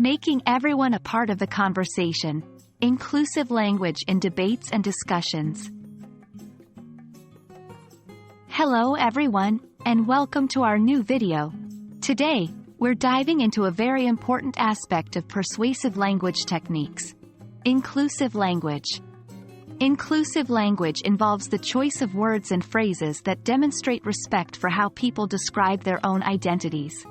Making everyone a part of the conversation. Inclusive language in debates and discussions. Hello everyone, and welcome to our new video. Today, we're diving into a very important aspect of persuasive language techniques. Inclusive language. Inclusive language involves the choice of words and phrases that demonstrate respect for how people describe their own identities.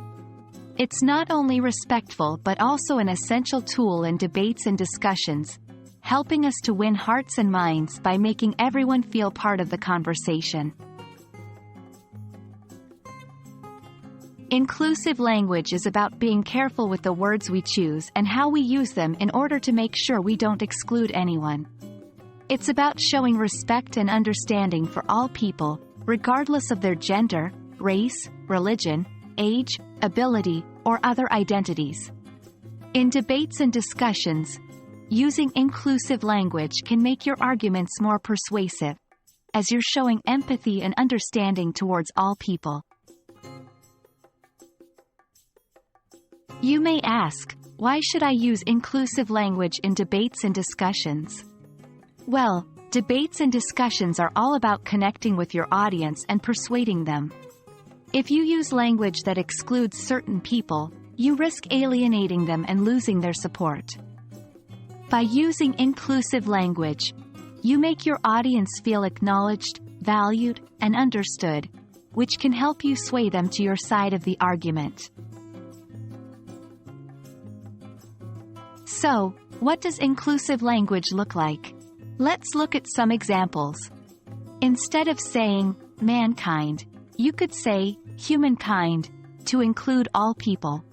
It's not only respectful but also an essential tool in debates and discussions, helping us to win hearts and minds by making everyone feel part of the conversation. Inclusive language is about being careful with the words we choose and how we use them in order to make sure we don't exclude anyone. It's about showing respect and understanding for all people, regardless of their gender, race, religion, age, ability, or other identities. In debates and discussions, using inclusive language can make your arguments more persuasive, as you're showing empathy and understanding towards all people. You may ask, why should I use inclusive language in debates and discussions? Well, debates and discussions are all about connecting with your audience and persuading them. If you use language that excludes certain people, you risk alienating them and losing their support. By using inclusive language, you make your audience feel acknowledged, valued, and understood, which can help you sway them to your side of the argument. So, what does inclusive language look like? Let's look at some examples. Instead of saying, mankind, you could say, humankind, to include all people.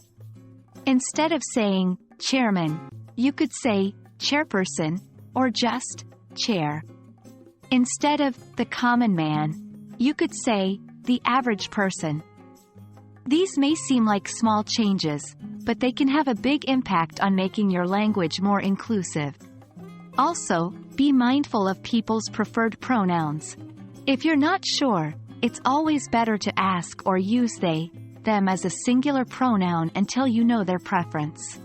Instead of saying, chairman, you could say, chairperson, or just, chair. Instead of, the common man, you could say, the average person. These may seem like small changes, but they can have a big impact on making your language more inclusive. Also, be mindful of people's preferred pronouns. If you're not sure, it's always better to ask or use they, them as a singular pronoun until you know their preference.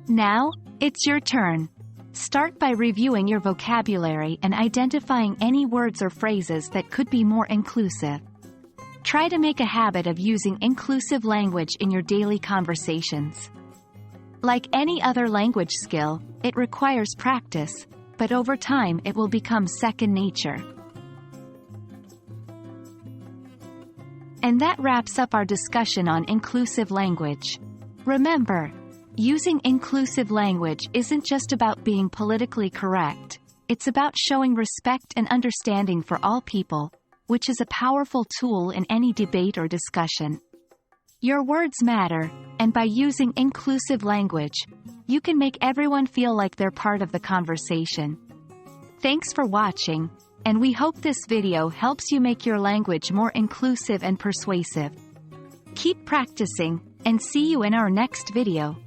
Now, it's your turn. Start by reviewing your vocabulary and identifying any words or phrases that could be more inclusive. Try to make a habit of using inclusive language in your daily conversations. Like any other language skill, it requires practice, but over time it will become second nature. And that wraps up our discussion on inclusive language. Remember, using inclusive language isn't just about being politically correct, it's about showing respect and understanding for all people, which is a powerful tool in any debate or discussion. Your words matter, and by using inclusive language, you can make everyone feel like they're part of the conversation. Thanks for watching, and we hope this video helps you make your language more inclusive and persuasive. Keep practicing, and see you in our next video.